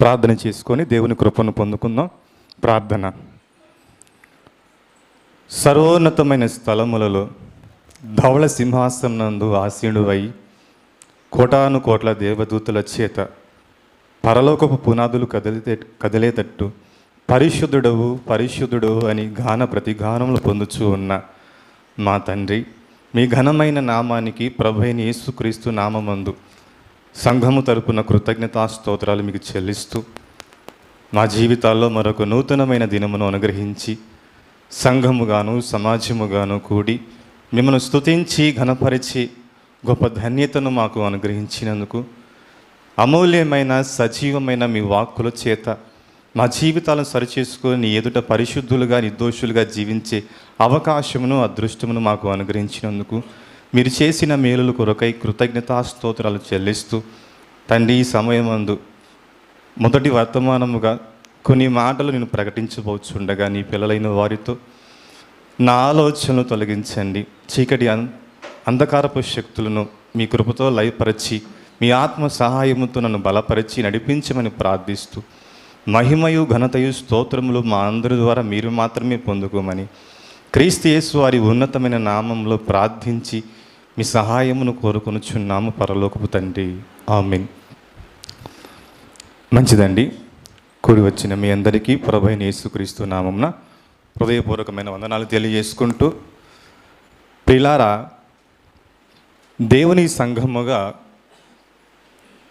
ప్రార్థన చేసుకొని దేవుని కృపను పొందుకుందాం. ప్రార్థన. సర్వోన్నతమైన స్థలములలో ధవళ సింహాసనం నందు ఆసీనుడవై కోటాను కోట్ల దేవదూతల చేత పరలోకపు పునాదులు కదిలేటట్టు పరిశుద్ధుడవు పరిశుద్ధుడవు అని గాన ప్రతిగానములు పొందుచూ ఉన్న మా తండ్రి, మీ ఘనమైన నామానికి ప్రభువైన యేసుక్రీస్తు నామమందు సంఘము తరపున కృతజ్ఞతా స్తోత్రాలు మీకు చెల్లిస్తూ, మా జీవితాల్లో మరొక నూతనమైన దినమును అనుగ్రహించి సంఘముగాను సమాజముగాను కూడి మిమ్మల్ని స్తుతించి ఘనపరిచి గొప్ప ధన్యతను మాకు అనుగ్రహించినందుకు, అమూల్యమైన సజీవమైన మీ వాక్కుల చేత మా జీవితాలను సరిచేసుకొని ఎదుట పరిశుద్ధులుగా నిర్దోషులుగా జీవించే అవకాశమును అదృష్టమును మాకు అనుగ్రహించినందుకు మీరు చేసిన మేలుల కొరకై కృతజ్ఞతా స్తోత్రాలు చెల్లిస్తూ, తండ్రి ఈ సమయమందు మొదటి వర్తమానముగా కొన్ని మాటలు నేను ప్రకటించబోచుండగా నీ పిల్లలైన వారితో నా ఆలోచనలు తొలగించండి. చీకటి అంధకారపు శక్తులను మీ కృపతో లయపరచి మీ ఆత్మ సహాయముతో నన్ను బలపరిచి నడిపించమని ప్రార్థిస్తూ, మహిమయు ఘనతయు స్తోత్రములు మా అందరి ద్వారా మీరు మాత్రమే పొందుకోమని క్రీస్తు యేసు వారి ఉన్నతమైన నామంలో ప్రార్థించి మీ సహాయమును కోరుకొనుచున్నాము పరలోకపు తండ్రి. ఆమేన్. మంచిదండి. కూడి వచ్చిన మీ అందరికీ ప్రభువైన యేసుక్రీస్తు నామమున హృదయపూర్వకమైన వందనాలు తెలియజేసుకుంటూ, ప్రియులారా, దేవుని సంఘముగా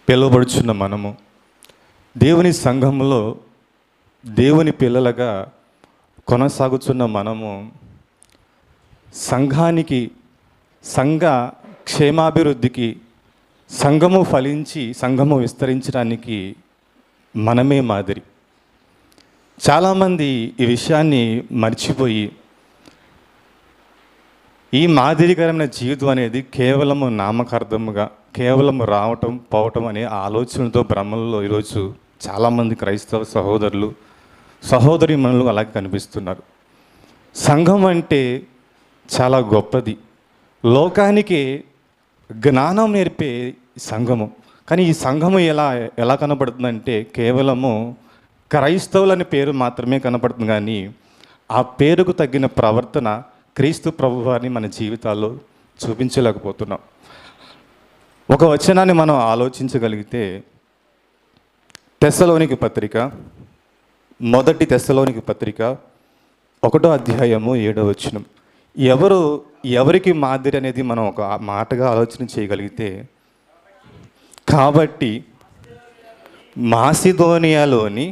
పిలువబడుచున్న మనము, దేవుని సంఘములో దేవుని పిల్లలుగా కొనసాగుతున్న మనము సంఘానికి, సంఘ క్షేమాభివృద్ధికి, సంఘము ఫలించి సంఘము విస్తరించడానికి మనమే మాదిరి. చాలామంది ఈ విషయాన్ని మర్చిపోయి ఈ మాదిరికరమైన జీవితం అనేది కేవలము నామకార్థముగా, కేవలం రావటం పోవటం అనే ఆలోచనతో భ్రమల్లో ఈరోజు చాలామంది క్రైస్తవ సహోదరులు సహోదరీమణులు అలాగే కనిపిస్తున్నారు. సంఘం అంటే చాలా గొప్పది, లోకానికి జ్ఞానం నేర్పే సంఘము. కానీ ఈ సంఘము ఎలా కనబడుతుందంటే కేవలము క్రైస్తవులని పేరు మాత్రమే కనపడుతుంది, కానీ ఆ పేరుకు తగిన ప్రవర్తన క్రీస్తు ప్రభువారిని మన జీవితాల్లో చూపించలేకపోతున్నాం. ఒక వచనాన్ని మనం ఆలోచించగలిగితే, తెస్సలోనికి పత్రిక, మొదటి తెస్సలోనికి పత్రిక 1వ అధ్యాయము 7వ వచనం. ఎవరికి మాదిరి అనేది మనం ఒక మాటగా ఆలోచన చేయగలిగితే, కాబట్టి మాసిదోనియాలోను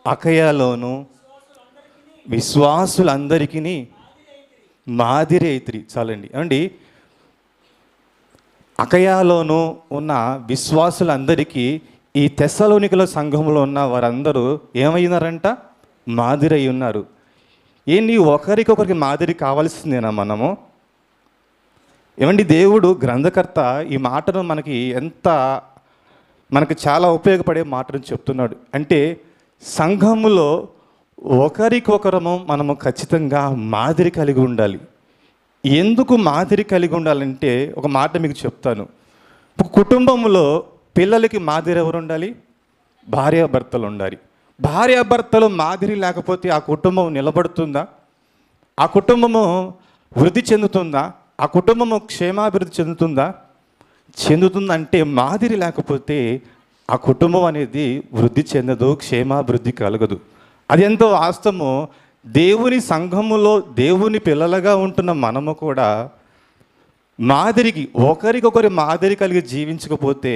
అకయాలోను విశ్వాసులందరికీ మాదిరి అయితిరి. చాలండి. ఏమండి, అకయాలోను ఉన్న విశ్వాసులందరికీ ఈ తెస్సలోనికల సంఘంలో ఉన్న వారందరూ ఏమైనారంట? మాదిరి అయి ఉన్నారు. ఏంటి, ఒకరికొకరికి మాదిరి కావాల్సిందేనా మనము? ఏమండి, దేవుడు గ్రంథకర్త ఈ మాటను మనకి చాలా ఉపయోగపడే మాటను చెప్తున్నాడు. అంటే సంఘములో ఒకరికొకరము మనము ఖచ్చితంగా మాదిరి కలిగి ఉండాలి. ఎందుకు మాదిరి కలిగి ఉండాలంటే ఒక మాట మీకు చెప్తాను. కుటుంబంలో పిల్లలకి మాదిరి ఎవరు ఉండాలి? భార్యాభర్తలు ఉండాలి. భార్యాభర్తలు మాదిరి లేకపోతే ఆ కుటుంబం నిలబడుతుందా? ఆ కుటుంబము వృద్ధి చెందుతుందా? ఆ కుటుంబము క్షేమాభివృద్ధి చెందుతుందంటే మాదిరి లేకపోతే ఆ కుటుంబం అనేది వృద్ధి చెందదు, క్షేమాభివృద్ధి కలగదు. అది ఎంతో వాస్తవము. దేవుని సంఘములో దేవుని పిల్లలుగా ఉంటున్న మనము కూడా ఒకరికొకరి మాదిరి కలిగి జీవించకపోతే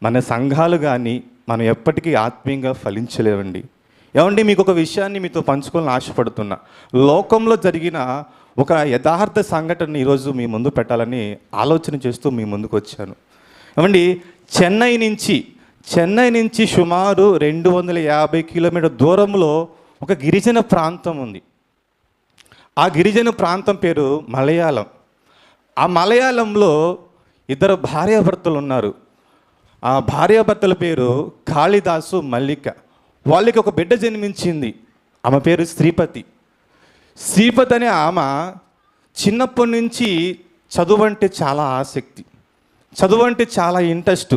మన సంఘాలు కానీ మనం ఎప్పటికీ ఆత్మీయంగా ఫలించలేవండి. ఏమండి, మీకు ఒక విషయాన్ని మీతో పంచుకోవాలని ఆశపడుతున్నా. లోకంలో జరిగిన ఒక యథార్థ సంఘటన ఈరోజు మీ ముందు పెట్టాలని ఆలోచన చేస్తూ మీ ముందుకు వచ్చాను. ఏమండి, చెన్నై నుంచి సుమారు 250 కిలోమీటర్ దూరంలో ఒక గిరిజన ప్రాంతం ఉంది. ఆ గిరిజన ప్రాంతం పేరు మలయాళం. ఆ మలయాళంలో 2 భార్యాభర్తలు ఉన్నారు. ఆ భార్యాభర్తల పేరు కాళిదాసు, మల్లిక. వాళ్ళకి ఒక బిడ్డ జన్మించింది. ఆమె పేరు శ్రీపతి అనే ఆమె చిన్నప్పటి నుంచి చదువు అంటే చాలా ఆసక్తి. చదువు అంటే చాలా ఇంట్రెస్ట్.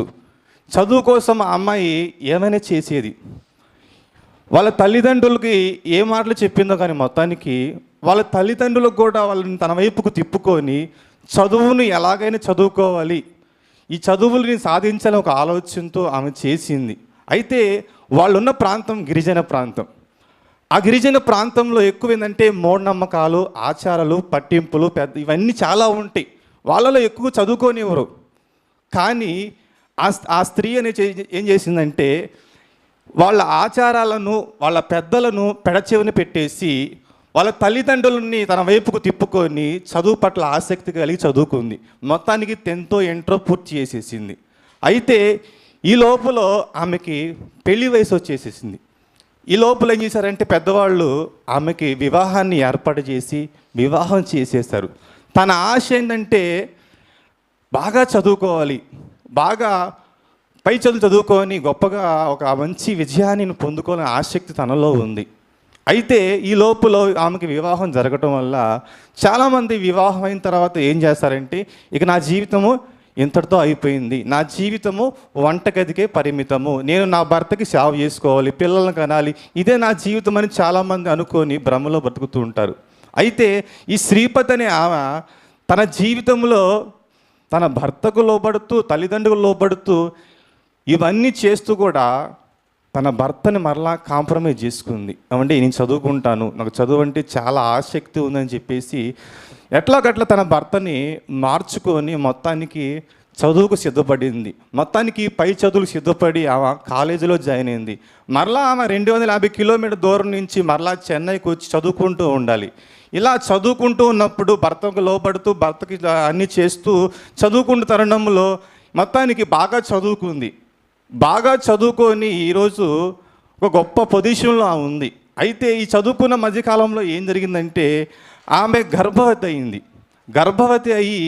చదువు కోసం ఆ అమ్మాయి ఏమైనా చేసేది. వాళ్ళ తల్లిదండ్రులకి ఏ మాటలు చెప్పిందో కానీ మొత్తానికి వాళ్ళ తల్లిదండ్రులకు కూడా వాళ్ళని తన వైపుకు తిప్పుకొని చదువును ఎలాగైనా చదువుకోవాలి, ఈ చదువుల్ని సాధించాలని ఒక ఆలోచనతో ఆమె చేసింది. అయితే వాళ్ళున్న ప్రాంతం గిరిజన ప్రాంతం. ఆ గిరిజన ప్రాంతంలో ఎక్కువ ఏంటంటే మూఢనమ్మకాలు, ఆచారాలు, పట్టింపులు ఇవన్నీ చాలా ఉంటాయి. వాళ్ళలో ఎక్కువ చదువుకోనివ్వరు. కానీ ఆ స్త్రీ ఏం చేసిందంటే వాళ్ళ ఆచారాలను, వాళ్ళ పెద్దలను పెడచెవిని పెట్టేసి వాళ్ళ తల్లిదండ్రులని తన వైపుకు తిప్పుకొని చదువు పట్ల ఆసక్తి కలిగి చదువుకుంది. మొత్తానికి 10th ఇంటర్ పూర్తి చేసేసింది. అయితే ఈ లోపల ఆమెకి పెళ్లి వయసు వచ్చేసేసింది. ఈ లోపల ఏం చేశారంటే పెద్దవాళ్ళు ఆమెకి వివాహాన్ని ఏర్పాటు చేసి వివాహం చేసేశారు. తన ఆశ ఏంటంటే బాగా చదువుకోవాలి, బాగా పై చదువుకొని గొప్పగా ఒక మంచి విజయాన్ని పొందుకోవాలని ఆసక్తి తనలో ఉంది. అయితే ఈ లోపల ఆమెకి వివాహం జరగటం వల్ల చాలామంది వివాహం అయిన తర్వాత ఏం చేస్తారంటే ఇక నా జీవితము ఇంతటితో అయిపోయింది, నా జీవితము వంటగదికే పరిమితము, నేను నా భర్తకి సేవ చేసుకోవాలి, పిల్లలను కనాలి, ఇదే నా జీవితం అని చాలామంది అనుకొని భ్రమలో బ్రతుకుతూ ఉంటారు. అయితే ఈ శ్రీపతి అనే ఆమె తన జీవితంలో తన భర్తకు లోబడుతూ, తల్లిదండ్రులకు లోబడుతూ, ఇవన్నీ చేస్తూ కూడా తన భర్తని మరలా కాంప్రమైజ్ చేసుకుంది. ఏమంటే నేను చదువుకుంటాను, నాకు చదువు అంటే చాలా ఆసక్తి ఉందని చెప్పేసి ఎట్లాగట్లా తన భర్తని మార్చుకొని మొత్తానికి చదువుకు సిద్ధపడింది. మొత్తానికి పై చదువుకు సిద్ధపడి ఆమె కాలేజీలో జాయిన్ అయింది. మరలా ఆమె 250 కిలోమీటర్ దూరం నుంచి మరలా చెన్నైకి వచ్చి చదువుకుంటూ ఉండాలి. ఇలా చదువుకుంటూ ఉన్నప్పుడు భర్తకు లోబడుతూ, భర్తకి అన్నీ చేస్తూ చదువుకుంటూ తరుణంలో మొత్తానికి బాగా చదువుకుంది. బాగా చదువుకొని ఈరోజు ఒక గొప్ప పొజిషన్లో ఆమె ఉంది. అయితే ఈ చదువుకున్న మధ్యకాలంలో ఏం జరిగిందంటే ఆమె గర్భవతి అయింది. గర్భవతి అయ్యి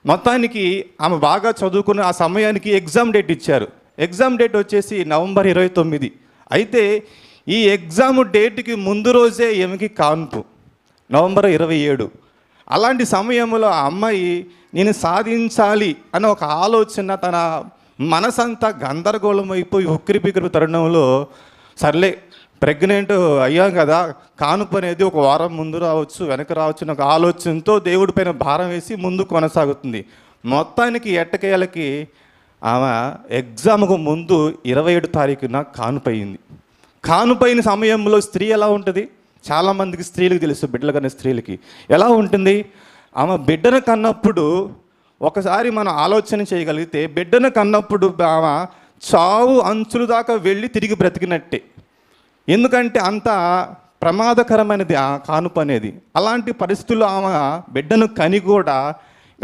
మొత్తానికి ఆమె బాగా చదువుకున్న ఆ సమయానికి ఎగ్జామ్ డేట్ ఇచ్చారు. ఎగ్జామ్ డేట్ వచ్చేసి నవంబర్ 29. అయితే ఈ ఎగ్జామ్ డేట్కి ముందు రోజే ఈమెకి కాన్పు నవంబర్ 27. అలాంటి సమయంలో ఆ అమ్మాయి నేను సాధించాలి అన్న ఒక ఆలోచన, తన మనసంతా గందరగోళం అయిపోయి ఉక్కిరిబిక్కిరి తరుణంలో సర్లే ప్రెగ్నెంట్ అయ్యాం కదా, కానుపు అనేది ఒక వారం ముందు రావచ్చు, వెనక రావచ్చు అనే ఒక ఆలోచనతో దేవుడి పైన భారం వేసి ముందు కొనసాగుతుంది. మొత్తానికి ఎట్టకేలకి ఆమె ఎగ్జామ్కు ముందు 27 తారీఖున కానుపయింది. కానుపైన సమయంలో స్త్రీ ఎలా ఉంటుంది? చాలామందికి స్త్రీలకు తెలుసు, బిడ్డలు కన్నా స్త్రీలకి ఎలా ఉంటుంది. ఆమె బిడ్డను కన్నప్పుడు ఒకసారి మనం ఆలోచన చేయగలిగితే బిడ్డను కన్నప్పుడు ఆమె చావు అంచుల దాకా వెళ్ళి తిరిగి బ్రతికినట్టే. ఎందుకంటే అంత ప్రమాదకరమైనది ఆ కానుపు అనేది. అలాంటి పరిస్థితుల్లో ఆమె బిడ్డను కని కూడా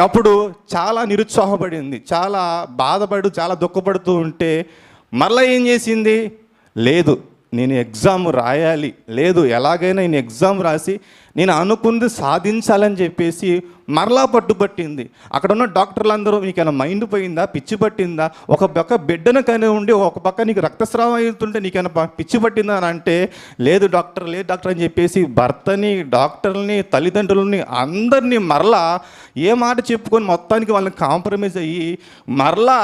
అప్పుడు చాలా నిరుత్సాహపడింది, చాలా బాధపడు, చాలా దుఃఖపడుతూ ఉంటే మరలా ఏం చేసింది, లేదు నేను ఎగ్జామ్ రాయాలి, లేదు ఎలాగైనా నేను ఎగ్జామ్ రాసి నేను అనుకుంది సాధించాలని చెప్పేసి మరలా పట్టుబట్టింది. అక్కడ ఉన్న డాక్టర్లు అందరూ నీకైనా మైండ్ పోయిందా, పిచ్చి పట్టిందా, ఒక పక్క బిడ్డను కానీ ఉండి ఒక పక్క నీకు రక్తస్రావం అవుతుంటే నీకైనా పిచ్చి పట్టిందా అని అంటే లేదు డాక్టర్ అని చెప్పేసి భర్తని, డాక్టర్ని, తల్లిదండ్రులని అందరినీ మరలా ఏ మాట చెప్పుకొని మొత్తానికి వాళ్ళని కాంప్రమైజ్ అయ్యి మరలా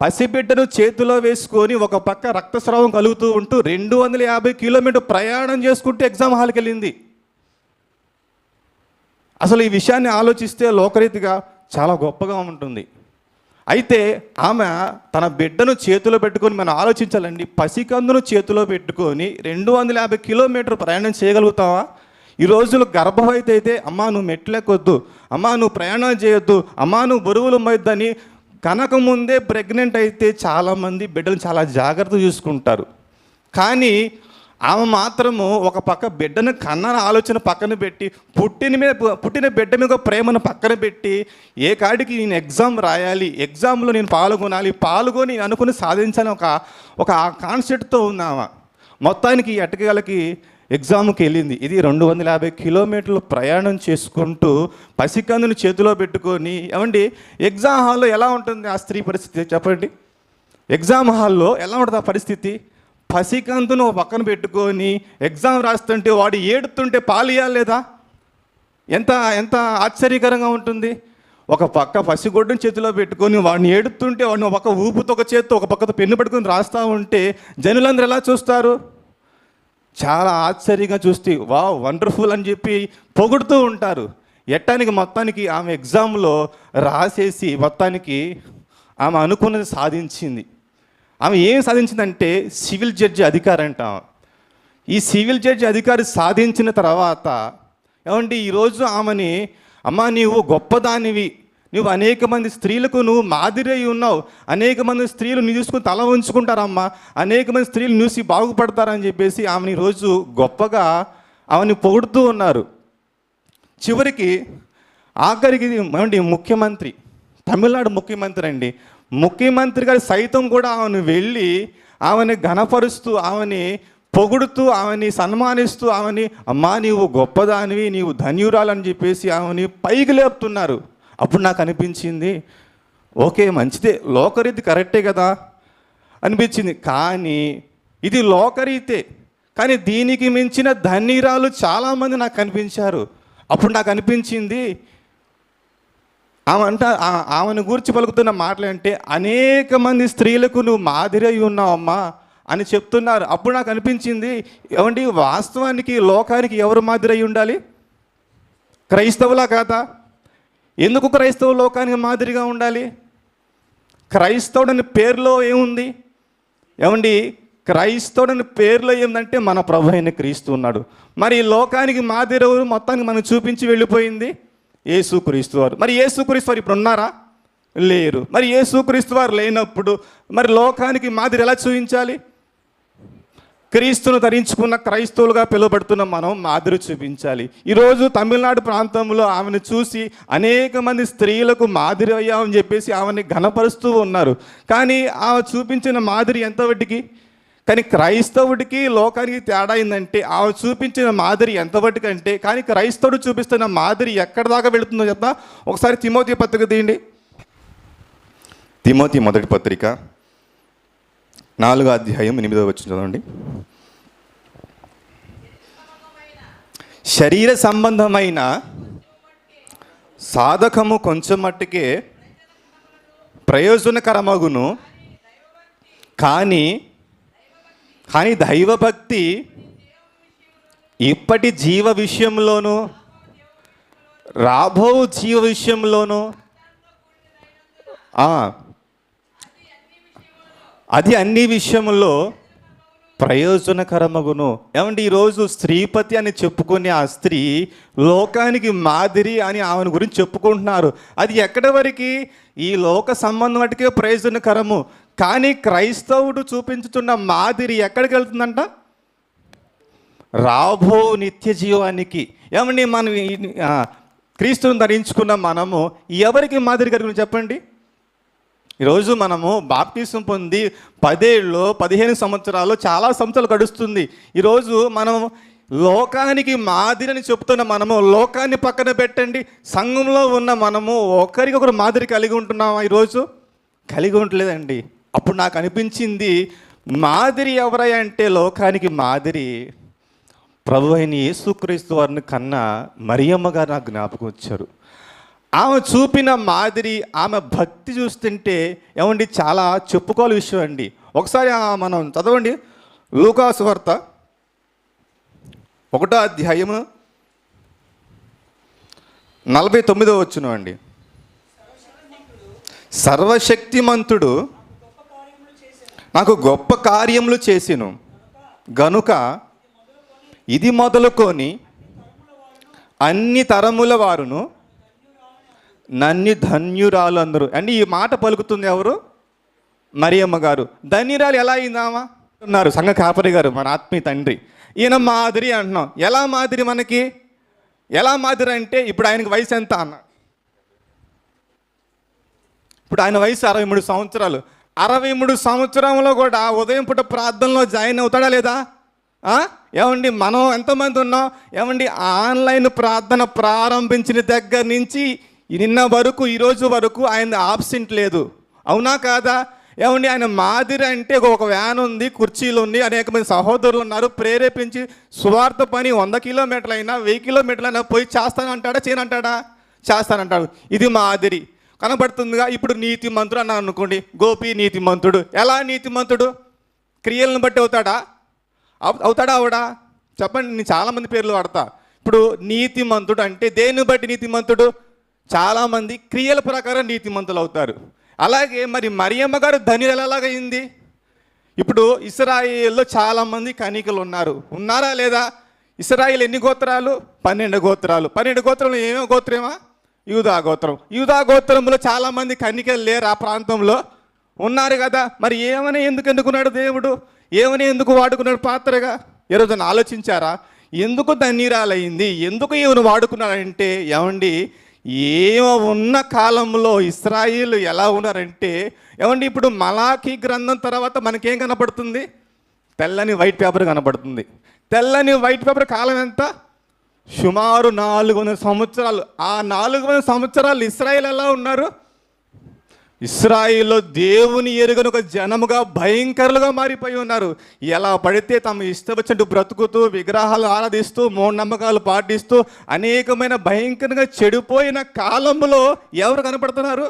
పసిబిడ్డను చేతిలో వేసుకొని ఒక పక్క రక్తస్రావం కలుగుతూ ఉంటూ 250 కిలోమీటర్ ప్రయాణం చేసుకుంటూ ఎగ్జామ్ హాల్కి వెళ్ళింది. అసలు ఈ విషయాన్ని ఆలోచిస్తే లోకరీతిగా చాలా గొప్పగా ఉంటుంది. అయితే ఆమె తన బిడ్డను చేతిలో పెట్టుకొని, మనం ఆలోచించాలండి, పసికందును చేతిలో పెట్టుకొని 250 కిలోమీటర్ ప్రయాణం చేయగలుగుతావా? ఈ రోజులు గర్భవతి అయితే అమ్మా నువ్వు మెట్లెక్కొద్దు, అమ్మా నువ్వు ప్రయాణం చేయొద్దు, అమ్మా నువ్వు బరువులు మొయ్యొద్దని కనకముందే ప్రెగ్నెంట్ అయితే చాలామంది బిడ్డలు చాలా జాగ్రత్త చూసుకుంటారు. కానీ ఆమె మాత్రము ఒక పక్క బిడ్డను కన్న ఆలోచన పక్కన పెట్టి పుట్టిన బిడ్డ మీద ప్రేమను పక్కన పెట్టి ఏ కాడికి నేను ఎగ్జామ్ రాయాలి, ఎగ్జామ్లో నేను పాల్గొని అనుకుని సాధించాలని ఒక కాన్సెప్ట్తో ఉంది ఆమె. మొత్తానికి ఎట్టకేలకి ఎగ్జామ్కి వెళ్ళింది. ఇది 250 కిలోమీటర్లు ప్రయాణం చేసుకుంటూ పసికందుని చేతిలో పెట్టుకొని, ఏమండి ఎగ్జామ్ హాల్లో ఎలా ఉంటుంది ఆ స్త్రీ పరిస్థితి చెప్పండి? ఎగ్జామ్ హాల్లో ఎలా ఉంటుంది ఆ పరిస్థితి? పసికందును పక్కన పెట్టుకొని ఎగ్జామ్ రాస్తుంటే వాడు ఏడుతుంటే పాలు ఇవ్వాలి లేదా? ఎంత ఎంత ఆశ్చర్యకరంగా ఉంటుంది. ఒక పక్క పసిగొడ్డుని చేతిలో పెట్టుకొని వాడిని ఏడుతుంటే వాడిని ఒక పక్క ఊపుతో ఒక చేత్తో ఒక పక్కతో పెన్ను పట్టుకొని రాస్తూ ఉంటే జనులందరూ ఎలా చూస్తారు? చాలా ఆశ్చర్యంగా చూస్తే వావ్ వండర్ఫుల్ అని చెప్పి పొగుడుతూ ఉంటారు. ఎట్టానికి మొత్తానికి ఆమె ఎగ్జామ్లో రాసేసి మొత్తానికి ఆమె అనుకున్నది సాధించింది. ఆమె ఏం సాధించిందంటే సివిల్ జడ్జి అధికారి అంట. ఈ సివిల్ జడ్జి అధికారి సాధించిన తర్వాత ఏమంటే ఈరోజు ఆమెని, అమ్మ నీవు గొప్పదానివి, నువ్వు అనేక మంది స్త్రీలకు నువ్వు మాదిరి అయి ఉన్నావు, అనేక మంది స్త్రీలు నీ చూసుకుని తల ఉంచుకుంటారమ్మా, అనేక మంది స్త్రీలు చూసి బాగుపడతారని చెప్పేసి ఆమెని ఈరోజు గొప్పగా ఆమెని పొగుడుతూ ఉన్నారు. చివరికి ఆఖరికి ఏమండి ముఖ్యమంత్రి, తమిళనాడు ముఖ్యమంత్రి అండి, ముఖ్యమంత్రి గారు సైతం కూడా ఆమెను వెళ్ళి ఆమెని ఘనపరుస్తూ, ఆమెని పొగుడుతూ, ఆమెని సన్మానిస్తూ, ఆమెని అమ్మా నీవు గొప్పదానివి, నీవు ధన్యురాలని చెప్పేసి ఆమెని పైకి లేపుతున్నారు. అప్పుడు నాకు అనిపించింది, ఓకే మంచిదే, లోకరీతి కరెక్టే కదా అనిపించింది. కానీ ఇది లోకరీతే, కానీ దీనికి మించిన ధన్యురాలు చాలామంది నాకు కనిపించారు. అప్పుడు నాకు అనిపించింది, ఆమెను గురించి పలుకుతున్న మాటలు అంటే అనేక మంది స్త్రీలకు నువ్వు మాదిరి అయి ఉన్నావమ్మా అని చెప్తున్నారు. అప్పుడు నాకు అనిపించింది, ఏమండి వాస్తవానికి లోకానికి ఎవరు మాదిరి అయి ఉండాలి? క్రైస్తవులా కాదా? ఎందుకు క్రైస్తవ లోకానికి మాదిరిగా ఉండాలి? క్రైస్తవుడని పేరులో ఏముంది? ఏమండి క్రైస్తవుడని పేరులో ఏంటంటే మన ప్రభు అయిన క్రీస్తు ఉన్నాడు. మరి లోకానికి మాదిరి ఎవరు మొత్తానికి మనం చూపించి వెళ్ళిపోయింది? యేసుక్రీస్తు వారు. మరి యేసుక్రీస్తు వారు ఇప్పుడు ఉన్నారా? లేరు. మరి యేసుక్రీస్తు వారు లేనప్పుడు మరి లోకానికి మాదిరి ఎలా చూపించాలి? క్రీస్తును ధరించుకున్న క్రైస్తవులుగా పిలువబడుతున్న మనం మాదిరి చూపించాలి. ఈరోజు తమిళనాడు ప్రాంతంలో ఆమెను చూసి అనేక మంది స్త్రీలకు మాదిరి అయ్యామని చెప్పేసి ఆమెని ఘనపరుస్తూ ఉన్నారు. కానీ ఆమె చూపించిన మాదిరి ఎంతవటికి? కానీ క్రైస్తవుడికి లోకానికి తేడా అయిందంటే ఆమె చూపించిన మాదిరి ఎంతవరకు అంటే, కానీ క్రైస్తవుడు చూపిస్తున్న మాదిరి ఎక్కడ దాకా వెళుతుందో చెప్తా. ఒకసారి తిమోతి పత్రిక తీయండి. తిమోతి మొదటి పత్రిక 4వ అధ్యాయం 8వ వచనం చదవండి. శరీర సంబంధమైన సాధకము కొంచెం మట్టుకే ప్రయోజనకరమగును, కానీ దైవభక్తి ఇప్పటి జీవ విషయంలోనూ రాబో జీవ విషయంలోనూ అది అన్ని విషయంలో ప్రయోజనకరమగును. ఏమంటే ఈరోజు స్త్రీపతి అని చెప్పుకునే ఆ స్త్రీ లోకానికి మాదిరి అని ఆమెను గురించి చెప్పుకుంటున్నారు. అది ఎక్కడి వరకు? ఈ లోక సంబంధం వాటికే ప్రయోజనకరము. కానీ క్రైస్తవుడు చూపించుతున్న మాదిరి ఎక్కడికి వెళ్తుందంట? రాబో నిత్య జీవానికి. ఏమండి మనం క్రీస్తుని ధరించుకున్న మనము ఎవరికి మాదిరి కలిగి చెప్పండి? ఈరోజు మనము బాప్టిజం పొంది 10 ఏళ్ళు 15 సంవత్సరాలు చాలా సంవత్సరాలు గడుస్తుంది. ఈరోజు మనం లోకానికి మాదిరిని చెప్తున్న మనము లోకాన్ని పక్కన పెట్టండి, సంఘంలో ఉన్న మనము ఒకరికొకరు మాదిరి కలిగి ఉంటున్నామా? ఈరోజు కలిగి ఉండలేదండి. అప్పుడు నాకు అనిపించింది, మాదిరి ఎవరై అంటే లోకానికి మాదిరి ప్రభు అయిన యేసుక్రీస్తు వారిని కన్నా మరియమ్మ గారు నాకు జ్ఞాపకం వచ్చారు. ఆమె చూపిన మాదిరి, ఆమె భక్తి చూస్తుంటే ఏమండి చాలా చెప్పుకోవాలి విషయం అండి. ఒకసారి మనం చదవండి లూకా సువార్త 1వ అధ్యాయము 49వ వచనం అండి. సర్వశక్తిమంతుడు నాకు గొప్ప కార్యములు చేసిను గనుక ఇది మొదలుకొని అన్ని తరముల వారును నన్ను ధన్యురాలు అందరూ. అండి ఈ మాట పలుకుతుంది ఎవరు? మరియమ్మ గారు. ధన్యురాలు ఎలా అయిందామా ఉన్నారు సంఘ కాపరి గారు, మన ఆత్మీయ తండ్రి. ఈయన మాదిరి అంటున్నాం. ఎలా మాదిరి? మనకి ఎలా మాదిరి అంటే ఇప్పుడు ఆయనకి వయసు ఎంత అన్న? ఇప్పుడు ఆయన వయసు 63 సంవత్సరాలు. 63 సంవత్సరంలో కూడా ఉదయం పూట ప్రార్థనలో జాయిన్ అవుతాడా లేదా? ఏమండి మనం ఎంతమంది ఉన్నాం? ఏమండి ఆన్లైన్ ప్రార్థన ప్రారంభించిన దగ్గర నుంచి నిన్న వరకు ఈరోజు వరకు ఆయన ఆబ్సెంట్ లేదు. అవునా కాదా? ఏమండి ఆయన మాదిరి అంటే ఒక వ్యాన్ ఉంది, కుర్చీలు ఉంది, అనేక మంది సహోదరులు ఉన్నారు, ప్రేరేపించి సువార్త పని 100 కిలోమీటర్లు అయినా 1000 కిలోమీటర్లు అయినా పోయి చేస్తానంటాడా? చేయనంటాడా? చేస్తానంటాడు. ఇది మాదిరి కనబడుతుందిగా. ఇప్పుడు నీతిమంతుడు అన్నాను అనుకోండి, గోపి నీతిమంతుడు. ఎలా నీతిమంతుడు? క్రియలను బట్టి అవుతాడా? అవుతాడా అవడా? చెప్పండి. నేను చాలామంది పేర్లు వాడతా. ఇప్పుడు నీతిమంతుడు అంటే దేన్ని బట్టి నీతిమంతుడు? చాలామంది క్రియల ప్రకారం నీతిమంతులు అవుతారు. అలాగే మరి మరియమ్మ గారు ధనియులు ఎలాగైంది? ఇప్పుడు ఇశ్రాయేల్లో చాలామంది కన్యకలు ఉన్నారా లేదా? ఇశ్రాయేల్ ఎన్ని గోత్రాలు? 12 గోత్రాలు. 12 గోత్రంలో ఏమేమి గోత్రమా? యూదా గోత్రం. యూదా గోత్రంలో చాలామంది కన్యకలు లేరు, ఆ ప్రాంతంలో ఉన్నారు కదా. మరి ఏమని ఎందుకు ఎన్నుకున్నాడు దేవుడు? ఏమని ఎందుకు వాడుకున్నాడు పాత్రగా? ఏ రోజున ఆలోచించారా? ఎందుకు ధన్యురాలయ్యింది? ఎందుకు ఈమెను వాడుకున్నాడంటే, ఏమండి ఏమో ఉన్న కాలంలో ఇశ్రాయేలు ఎలా ఉన్నారంటే, ఏమండి ఇప్పుడు మలాఖీ గ్రంథం తర్వాత మనకేం కనపడుతుంది? తెల్లని వైట్ పేపర్ కనపడుతుంది. తెల్లని వైట్ పేపర్ కాలం ఎంత? సుమారు 400 సంవత్సరాలు. ఆ 400 సంవత్సరాలు ఇశ్రాయేలు ఎలా ఉన్నారు? ఇశ్రాయేల్లో దేవుని ఎరుగని ఒక జనముగా భయంకరులుగా మారిపోయి ఉన్నారు. ఎలా పడితే తమ ఇష్టం వచ్చినట్టు బ్రతుకుతూ, విగ్రహాలు ఆరాధిస్తూ, మూఢనమ్మకాలు పాటిస్తూ, అనేకమైన భయంకరంగా చెడిపోయిన కాలంలో ఎవరు కనపడుతున్నారు?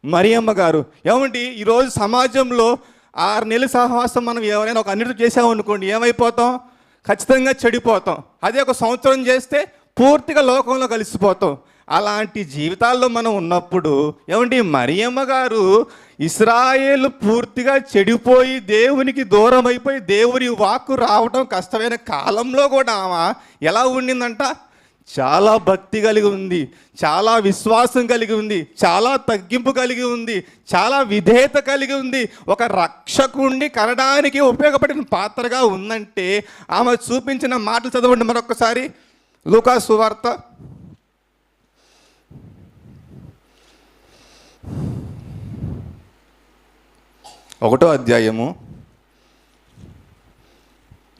మరియమ్మ గారు. ఏమండి ఈరోజు సమాజంలో 6 నెలల సహవాసం మనం ఎవరైనా ఒక అన్నిటి చేసామనుకోండి, ఏమైపోతాం? ఖచ్చితంగా చెడిపోతాం. అదే ఒక సంవత్సరం చేస్తే పూర్తిగా లోకంలో కలిసిపోతాం. అలాంటి జీవితాల్లో మనం ఉన్నప్పుడు ఏమండి మరియమ్మ గారు ఇశ్రాయేలు పూర్తిగా చెడిపోయి దేవునికి దూరం అయిపోయి దేవుని వాక్కు రావడం కష్టమైన కాలంలో కూడా ఆమె ఎలా ఉండిందంట? చాలా భక్తి కలిగి ఉంది, చాలా విశ్వాసం కలిగి ఉంది, చాలా తగ్గింపు కలిగి ఉంది, చాలా విధేయత కలిగి ఉంది. ఒక రక్షకుణ్ణి కనడానికి ఉపయోగపడిన పాత్రగా ఉందంటే ఆమె చూపించిన మాటలు చదవండి మరొకసారి. లూకా సువార్త 1వ అధ్యాయము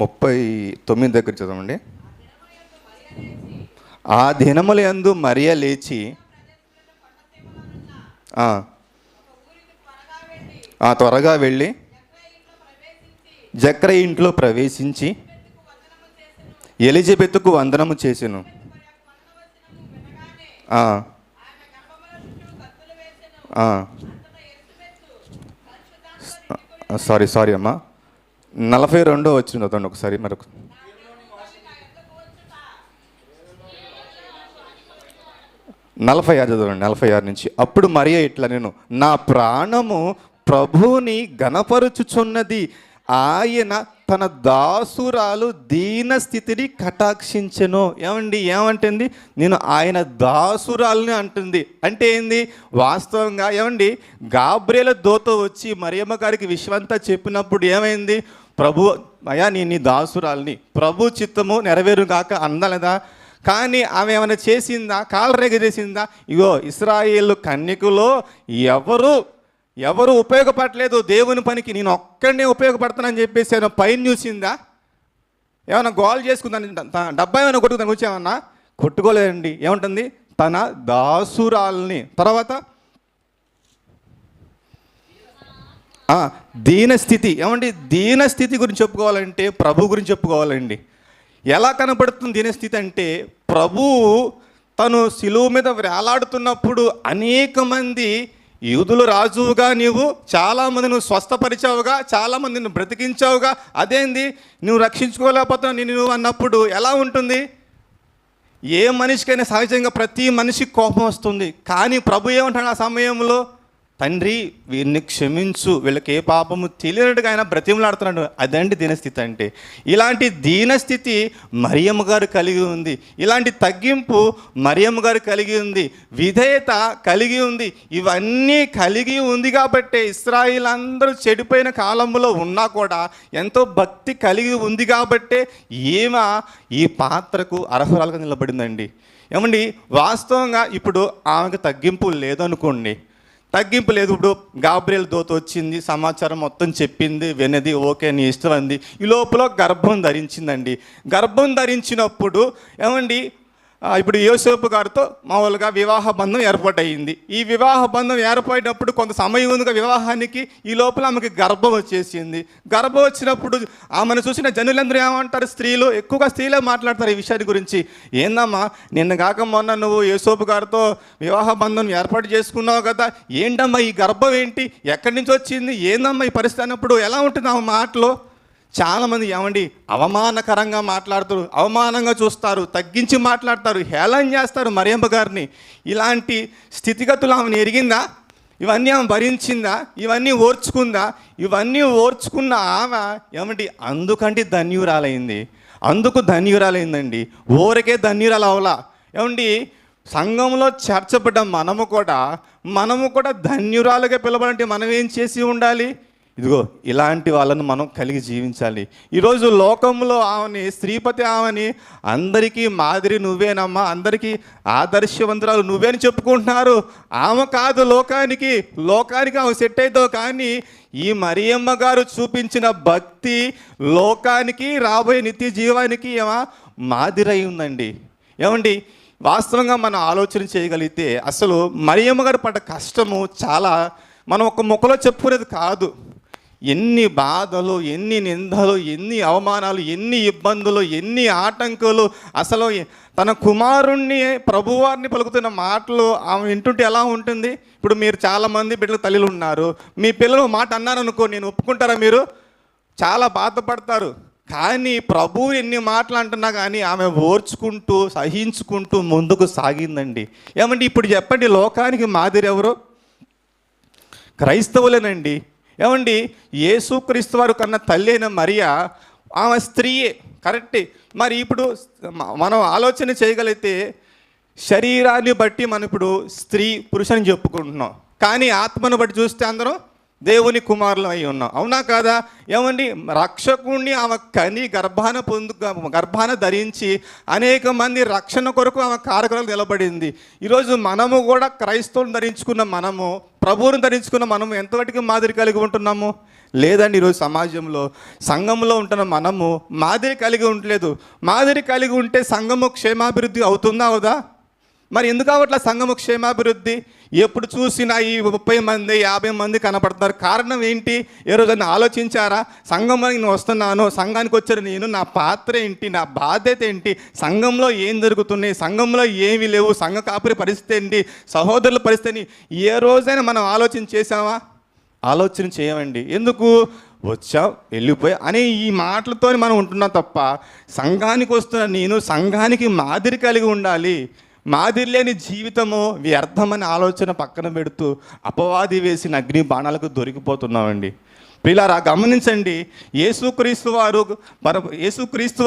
39 దగ్గర చదవండి. ఆ దినముల యందు మరియ లేచి త్వరగా వెళ్ళి జక్రయ ఇంట్లో ప్రవేశించి ఎలిజబెత్తుకు వందనము చేసెను. సారీ అమ్మా, 42 వచ్చింది అతను ఒకసారి మరొక 46 చదవండి. 46 నుంచి. అప్పుడు మరియ ఇట్లా, నేను నా ప్రాణము ప్రభువుని గణపరుచుచున్నది, ఆయన తన దాసురాలు దీన స్థితిని కటాక్షించెను. ఏమండి ఏమంటుంది? నేను ఆయన దాసురాలని అంటుంది. అంటే ఏంది? వాస్తవంగా ఏమండి గాబ్రియేలు దూత వచ్చి మరియమ్మ గారికి విశ్వంతా చెప్పినప్పుడు ఏమైంది? ప్రభు అయ్యా నీ దాసురాలని, ప్రభు చిత్తము నెరవేరు కాక అందలేదా? కానీ ఆమె ఏమైనా చేసిందా? కాలరేగ చేసిందా? ఇగో ఇశ్రాయేలు కన్యకులో ఎవరు ఉపయోగపడలేదు దేవుని పనికి, నేను ఒక్కడనే ఉపయోగపడతానని చెప్పేసి ఏమైనా పైన చూసిందా? ఏమైనా గోల్ చేసుకుందని డబ్బా ఏమైనా కొట్టుకుందని కూర్చోమన్నా? కొట్టుకోలేదండి. ఏముంటుంది? తన దాసురాల్ని. తర్వాత దీనస్థితి. ఏమండి దీనస్థితి గురించి చెప్పుకోవాలంటే ప్రభు గురించి చెప్పుకోవాలండి. ఎలా కనపడుతుంది దీనస్థితి అంటే, ప్రభువు తను శిలువ మీద వేలాడుతున్నప్పుడు అనేక మంది యూదులు రాజువుగా నీవు చాలామంది నువ్వు స్వస్థపరిచావుగా, చాలామంది నువ్వు బ్రతికించావుగా, అదేంది నువ్వు రక్షించుకోలేకపోతున్నావు నువ్వు అన్నప్పుడు ఎలా ఉంటుంది? ఏ మనిషికైనా సహజంగా ప్రతి మనిషికి కోపం వస్తుంది. కానీ ప్రభు ఏమంటాడు ఆ సమయంలో? తండ్రి వీరిని క్షమించు, వీళ్ళకి ఏ పాపము తెలియనట్టుగా ఆయన బ్రతిమలాడుతున్నాడు. అదండి దీనస్థితి అంటే. ఇలాంటి దీనస్థితి మరియమ్మ గారు కలిగి ఉంది. ఇలాంటి తగ్గింపు మరియమ్మ గారు కలిగి ఉంది. విధేయత కలిగి ఉంది. ఇవన్నీ కలిగి ఉంది కాబట్టే ఇశ్రాయేలు అందరూ చెడిపోయిన కాలంలో ఉన్నా కూడా ఎంతో భక్తి కలిగి ఉంది కాబట్టే ఈమె ఈ పాత్రకు అర్హురాలుగా నిలబడిందండి. ఏమండి వాస్తవంగా ఇప్పుడు ఆమెకు తగ్గింపు లేదనుకోండి, తగ్గింపు లేదు. ఇప్పుడు గాబ్రియేలు దూత వచ్చింది, సమాచారం మొత్తం చెప్పింది, వినది, ఓకే నీ ఇష్టం అంది. ఈ లోపల గర్భం ధరించిందండి. గర్భం ధరించినప్పుడు ఏమండి ఇప్పుడు యోసేపు గారితో మామూలుగా వివాహ బంధం ఏర్పాటయింది. ఈ వివాహ బంధం ఏర్పడినప్పుడు కొంత సమయం ఉందిగా వివాహానికి. ఈ లోపల ఆమెకి గర్భం వచ్చేసింది. గర్భం వచ్చినప్పుడు ఆమెను చూసిన జనులందరూ ఏమంటారు, స్త్రీలు ఎక్కువగా స్త్రీలే మాట్లాడతారు ఈ విషయాన్ని గురించి. ఏందమ్మా, నిన్న కాక మొన్న నువ్వు యోసేపు గారితో వివాహ బంధం ఏర్పాటు చేసుకున్నావు కదా, ఏంటమ్మా ఈ గర్భం ఏంటి, ఎక్కడి నుంచి వచ్చింది, ఏందమ్మా ఈ పరిస్థితి అన్నప్పుడు ఎలా ఉంటుంది ఆ మాటలో? చాలామంది ఏమండి అవమానకరంగా మాట్లాడుతారు, అవమానంగా చూస్తారు, తగ్గించి మాట్లాడతారు, హేళన చేస్తారు మరియమ్మ గారిని. ఇలాంటి స్థితిగతులు ఆమెను ఎరిగిందా? ఇవన్నీ ఆమె భరించిందా? ఇవన్నీ ఓర్చుకుందా? ఇవన్నీ ఓర్చుకున్న ఆమె ఏమండి అందుకంటే ధన్యురాలైంది. అందుకు ధన్యురాలైందండి. ఊరికే ధన్యురాలు అవలా. ఏమండి సంఘంలో చేర్చబడ్డ మనము కూడా ధన్యురాలుగా పిలవాలంటే మనం ఏం చేసి ఉండాలి? ఇదిగో ఇలాంటి వాళ్ళను మనం కలిగి జీవించాలి. ఈరోజు లోకంలో ఆమెని, స్త్రీపతి ఆమెని అందరికీ మాదిరి నువ్వేనమ్మా, అందరికీ ఆదర్శవంతురాలు నువ్వే అని చెప్పుకుంటున్నారు. ఆమె కాదు లోకానికి ఆమె సెట్ అవుతావు. కానీ ఈ మరియమ్మ గారు చూపించిన భక్తి లోకానికి, రాబోయే నిత్య జీవానికి ఏమో మాదిరి అయి ఉందండి. ఏమండి వాస్తవంగా మనం ఆలోచన చేయగలిగితే అసలు మరియమ్మ గారు పడ్డ కష్టము చాలా మనం ఒక ముక్కలో చెప్పుకునేది కాదు. ఎన్ని బాధలు, ఎన్ని నిందలు, ఎన్ని అవమానాలు, ఎన్ని ఇబ్బందులు, ఎన్ని ఆటంకాలు. అసలు తన కుమారుణ్ణి, ప్రభువారిని పలుకుతున్న మాటలు ఆమె వింటుంటే ఎలా ఉంటుంది? ఇప్పుడు మీరు చాలామంది బిడ్డల తల్లిలు ఉన్నారు. మీ పిల్లలు మాట అన్నారనుకో, నేను ఒప్పుకుంటారా? మీరు చాలా బాధపడతారు. కానీ ప్రభువు ఎన్ని మాటలు అంటున్నా కానీ ఆమె ఓర్చుకుంటూ సహించుకుంటూ ముందుకు సాగిందండి. ఏమండి ఇప్పుడు చెప్పండి, లోకానికి మాదిరి ఎవరు? క్రైస్తవులేనండి. ఏమండి యేసుక్రీస్తు వారు కన్నా తల్లి అయిన మరియా ఆమె స్త్రీయే, కరెక్టే. మరి ఇప్పుడు మనం ఆలోచన చేయగలిగితే శరీరాన్ని బట్టి మనం ఇప్పుడు స్త్రీ పురుషుని చెప్పుకుంటున్నాం, కానీ ఆత్మను బట్టి చూస్తే అందరం దేవుని కుమారులు అయి ఉన్నాం, అవునా కాదా? ఏమండి రక్షకుణ్ణి ఆమె కని గర్భాన ధరించి అనేక మంది రక్షణ కొరకు ఆమె కారకులకు నిలబడింది. ఈరోజు మనము కూడా క్రైస్తవుని ధరించుకున్న మనము, ప్రభువుని ధరించుకున్న మనము ఎంతవరకు మాదిరి కలిగి ఉంటున్నాము? లేదండి. ఈరోజు సమాజంలో, సంఘంలో ఉంటున్న మనము మాదిరి కలిగి ఉండలేదు. మాదిరి కలిగి ఉంటే సంఘము క్షేమాభివృద్ధి అవుతుందా అవుదా? మరి ఎందుకు అట్లా సంఘము క్షేమాభివృద్ధి? ఎప్పుడు చూసినా ఈ 30 మంది 50 మంది కనపడుతున్నారు. కారణం ఏంటి? ఏ రోజైనా ఆలోచించారా? సంఘంలో నేను వస్తున్నాను, సంఘానికి వచ్చాను నేను, నా పాత్ర ఏంటి, నా బాధ్యత ఏంటి, సంఘంలో ఏం జరుగుతున్నాయి, సంఘంలో ఏమీ లేవు, సంఘ కాపురి పరిస్థితి ఏంటి, సహోదరుల పరిస్థితిని ఏ రోజైనా మనం ఆలోచన చేసామా? ఆలోచన చేయమండి. ఎందుకు? వచ్చాం వెళ్ళిపోయి అనే ఈ మాటలతో మనం ఉంటున్నాం తప్ప, సంఘానికి వస్తున్న నేను సంఘానికి మాదిరి కలిగి ఉండాలి, మాదిరి లేని జీవితము వ్యర్థమని ఆలోచన పక్కన పెడుతూ అపవాది వేసిన అగ్ని బాణాలకు దొరికిపోతున్నామండి. పిల్లారా గమనించండి, యేసుక్రీస్తు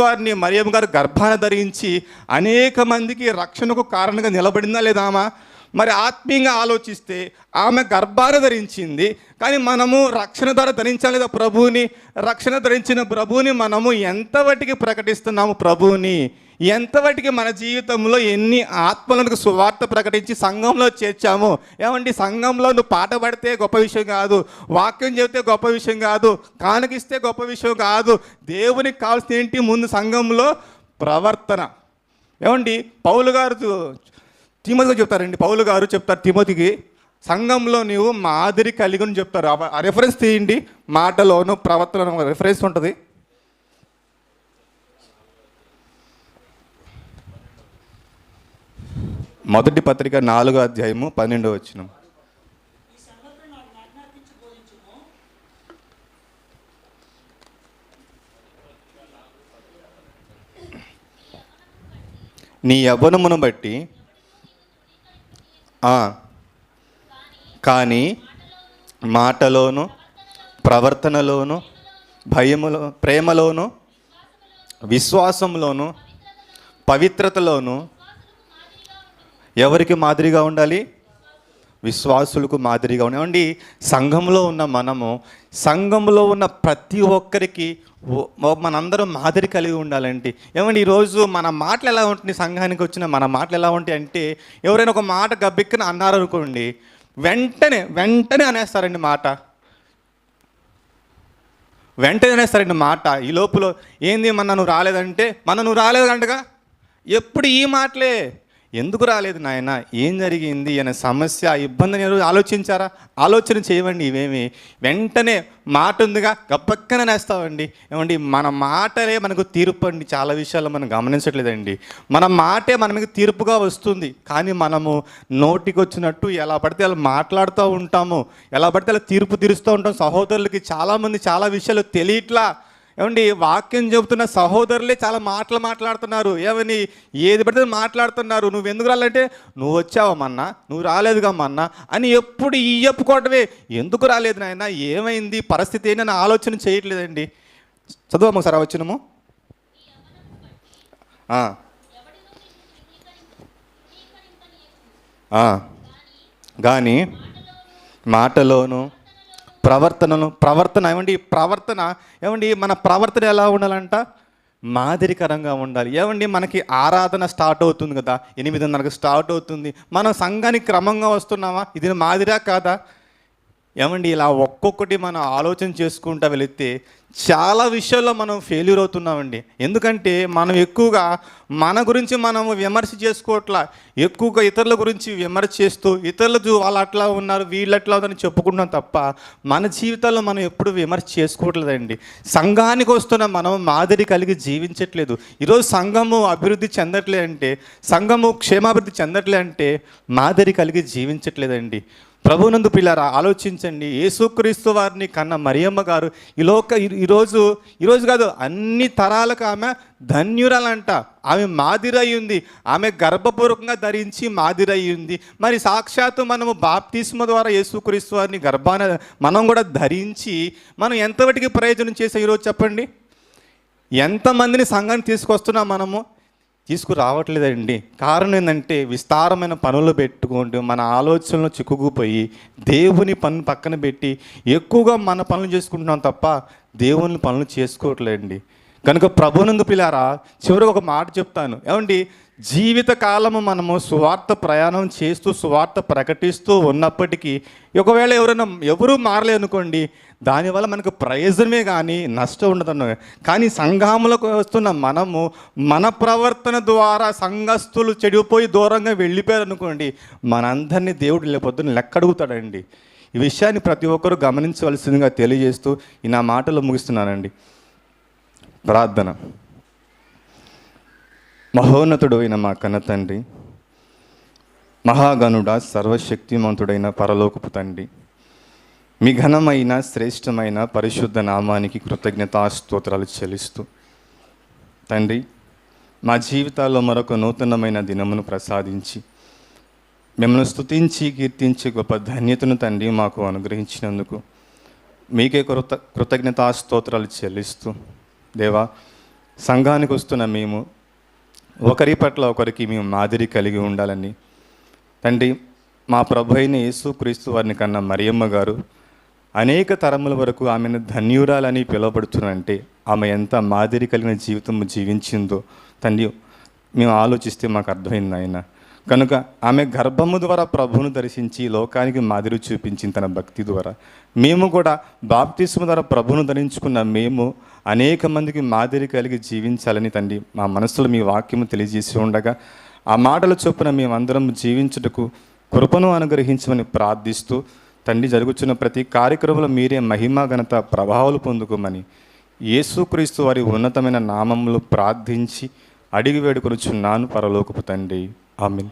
వారిని మరియమ్మ గారు గర్భాన ధరించి అనేక మందికి రక్షణకు కారణంగా నిలబడిందా లేదామా? మరి ఆత్మీయంగా ఆలోచిస్తే ఆమె గర్భాన ధరించింది, కానీ మనము రక్షణ ద్వారా ధరించాలి లేదా ప్రభువుని? రక్షణ ధరించిన ప్రభువుని మనము ఎంతవరకు ప్రకటిస్తున్నాము? ప్రభువుని ఎంతవరకు మన జీవితంలో ఎన్ని ఆత్మలకు సువార్త ప్రకటించి సంఘంలో చేర్చాము? ఏమండి సంఘంలో నువ్వు పాట పడితే గొప్ప విషయం కాదు, వాక్యం చెబితే గొప్ప విషయం కాదు, కానుకిస్తే గొప్ప విషయం కాదు. దేవునికి కావాల్సిన ఏంటి? ముందు సంఘంలో ప్రవర్తన. ఏమండి పౌలు గారు తిమోతికి చెప్తారండి, పౌలు గారు చెప్తారు తిమోతికి, సంఘంలో నీవు మాదిరి కలిగి అని చెప్తారు. ఆ రెఫరెన్స్ తీయండి, మాటలోను ప్రవర్తనలో రెఫరెన్స్ ఉంటుంది. మొదటి పత్రిక 4వ అధ్యాయము 12వ వచనం. నీ యవ్వనమును బట్టి కానీ మాటలోను ప్రవర్తనలోను భయములో ప్రేమలోను విశ్వాసంలోను పవిత్రతలోను ఎవరికి మాదిరిగా ఉండాలి? విశ్వాసులకు మాదిరిగా ఉండాలి. సంఘంలో ఉన్న మనము, సంఘంలో ఉన్న ప్రతి ఒక్కరికి మనందరం మాదిరి కలిగి ఉండాలండి. ఏమండి ఈరోజు మన మాటలు ఎలా ఉంటుంది? సంఘానికి వచ్చిన మన మాటలు ఎలా ఉంటాయి అంటే, ఎవరైనా ఒక మాట గబ్బిక్కున అన్నారనుకోండి, వెంటనే అనేస్తారండి మాట, వెంటనే అనేస్తారండి మాట. ఈ లోపల ఏంది నువ్వు రాలేదంటే, నువ్వు రాలేదంటగా ఎప్పుడు ఈ మాటలే. ఎందుకు రాలేదు నాయన, ఏం జరిగింది అనే సమస్య, ఇబ్బందిని ఎవరు ఆలోచించారా? ఆలోచన చేయవండి. ఇవేమి వెంటనే మాట ఉందిగా గప్పక్కన నేస్తామండి. ఏమండి, మన మాటలే మనకు తీర్పు అండి. చాలా విషయాల్లో మనం గమనించట్లేదండి. మన మాటే మన మీద తీర్పుగా వస్తుంది. కానీ మనము నోటికి వచ్చినట్టు ఎలా పడితే అలా మాట్లాడుతూ ఉంటాము, ఎలా పడితే అలా తీర్పు తీరుస్తూ ఉంటాం. సహోదరులకి చాలామంది చాలా విషయాలు తెలియట్లా. ఏమండి, వాక్యం చెబుతున్న సహోదరులే చాలా మాటలు మాట్లాడుతున్నారు. ఏమని? ఏది పడితే మాట్లాడుతున్నారు. నువ్వు ఎందుకు రాలంటే, నువ్వు వచ్చావమ్మన్నా, నువ్వు రాలేదుగా అమ్మన్నా అని ఎప్పుడు ఈ చెప్పుకోవటమే. ఎందుకు రాలేదు నాయన, ఏమైంది, పరిస్థితి ఏంటి అని ఆలోచన చేయట్లేదండి. చదువు ఒకసారి వచ్చినము. కానీ మాటలోను ప్రవర్తన ఏమండి మన ప్రవర్తన ఎలా ఉండాలంట? మాదిరికరంగా ఉండాలి. ఏమండి, మనకి ఆరాధన స్టార్ట్ అవుతుంది కదా, 8:30కి స్టార్ట్ అవుతుంది. మనం సంఘానికి క్రమంగా వస్తున్నామా? ఇది మాదిరా కాదా? ఏమండి, ఇలా ఒక్కొక్కటి మనం ఆలోచన చేసుకుంటూ వెళితే చాలా విషయాల్లో మనం ఫెయిల్యూర్ అవుతున్నామండి. ఎందుకంటే మనం ఎక్కువగా మన గురించి మనం విమర్శ చేసుకోవట్లా, ఎక్కువగా ఇతరుల గురించి విమర్శ చేస్తూ ఇతరులు వాళ్ళు అట్లా ఉన్నారు, వీళ్ళు అట్లా ఉందని చెప్పుకుంటున్నాం తప్ప మన జీవితాల్లో మనం ఎప్పుడు విమర్శ చేసుకోవట్లేదండి. సంఘానికి వస్తున్న మనం మాదిరి కలిగి జీవించట్లేదు. ఈరోజు సంఘము అభివృద్ధి చెందట్లే అంటే, సంఘము క్షేమాభివృద్ధి చెందట్లే అంటే మాదిరి కలిగి జీవించట్లేదండి. ప్రభునందు పిల్లారా, ఆలోచించండి. యేసుక్రీస్తు వారిని కన్న మరియమ్మ గారు ఈరోజు కాదు, అన్ని తరాలకు ఆమె ధన్యురాలంట. ఆమె మాదిరయ్యింది. ఆమె గర్భపూర్వకంగా ధరించి మాదిరయ్యింది. మరి సాక్షాత్తు మనము బాప్తిస్మ ద్వారా యేసుక్రీస్తు వారిని గర్భాన మనం కూడా ధరించి మనం ఎంతవరకు ప్రయోజనం చేసాం ఈరోజు చెప్పండి? ఎంతమందిని సంఘాన్ని తీసుకొస్తున్నాం? మనము తీసుకురావట్లేదండి. కారణం ఏంటంటే, విస్తారమైన పనులు పెట్టుకుంటూ మన ఆలోచనలు చిక్కుకుపోయి దేవుని పనులు పక్కన పెట్టి ఎక్కువగా మన పనులు చేసుకుంటున్నాం తప్ప దేవుని పనులు చేసుకోవట్లేదండి. కనుక ప్రభునందు పిల్లారా, చివరికి ఒక మాట చెప్తాను. ఏమండి, జీవితకాలము మనము సువార్త ప్రయాణం చేస్తూ సువార్త ప్రకటిస్తూ ఉన్నప్పటికీ ఒకవేళ ఎవరూ మారలే అనుకోండి, దానివల్ల మనకు ప్రయోజనమే కానీ నష్టం ఉండదు. కానీ సంఘములకు వస్తున్న మనము మన ప్రవర్తన ద్వారా సంఘస్థులు చెడిపోయి దూరంగా వెళ్ళిపోయారు అనుకోండి, మనందరినీ దేవుడు లేకపోతే లెక్క అడుగుతాడండి. ఈ విషయాన్ని ప్రతి ఒక్కరూ గమనించవలసిందిగా తెలియజేస్తూ ఈ నా మాటలు ముగిస్తున్నానండి. ప్రార్థన. మహోన్నతుడు అయిన మా కన్న తండ్రి, మహాగణుడ, సర్వశక్తిమంతుడైన పరలోకపు తండ్రి, మీ ఘనమైన శ్రేష్టమైన పరిశుద్ధ నామానికి కృతజ్ఞతాస్తోత్రాలు చెల్లిస్తూ తండ్రి, మా జీవితాల్లో మరొక నూతనమైన దినమును ప్రసాదించి మిమ్మల్ని స్తుతించి కీర్తించి గొప్ప ధన్యతను తండ్రి మాకు అనుగ్రహించినందుకు మీకే కృతజ్ఞతాస్తోత్రాలు చెల్లిస్తూ, దేవా, సంఘానికి వస్తున్న మేము ఒకరి పట్ల ఒకరికి మేము మాదిరి కలిగి ఉండాలని తండ్రి, మా ప్రభు అయిన యేసుక్రీస్తు వారిని కన్నా మరియమ్మ గారు అనేక తరముల వరకు ఆమెను ధన్యురాలని పిలువబడుతున్నంటే ఆమె ఎంత మాదిరి కలిగిన జీవితం జీవించిందో తండ్రి మేము ఆలోచిస్తే మాకు అర్థమైంది ఆయన. కనుక ఆమె గర్భము ద్వారా ప్రభువును దర్శించి లోకానికి మాదిరి చూపించిన తన భక్తి ద్వారా మేము కూడా బాప్తిస్మ ద్వారా ప్రభువును ధరించుకున్న మేము అనేక మందికి మాదిరి కలిగి జీవించాలని తండ్రి మా మనసులో మీ వాక్యము తెలియజేసి ఉండగా ఆ మాటల చొప్పున మేమందరం జీవించుటకు కృపను అనుగ్రహించమని ప్రార్థిస్తూ తండ్రి, జరుగుతున్న ప్రతి కార్యక్రమంలో మీరే మహిమ ఘనత ప్రభావాలు పొందుకోమని యేసుక్రీస్తు వారి ఉన్నతమైన నామములు ప్రార్థించి అడిగి వేడుకొనుచున్నాను పరలోకపు తండ్రి. ఆమేన్.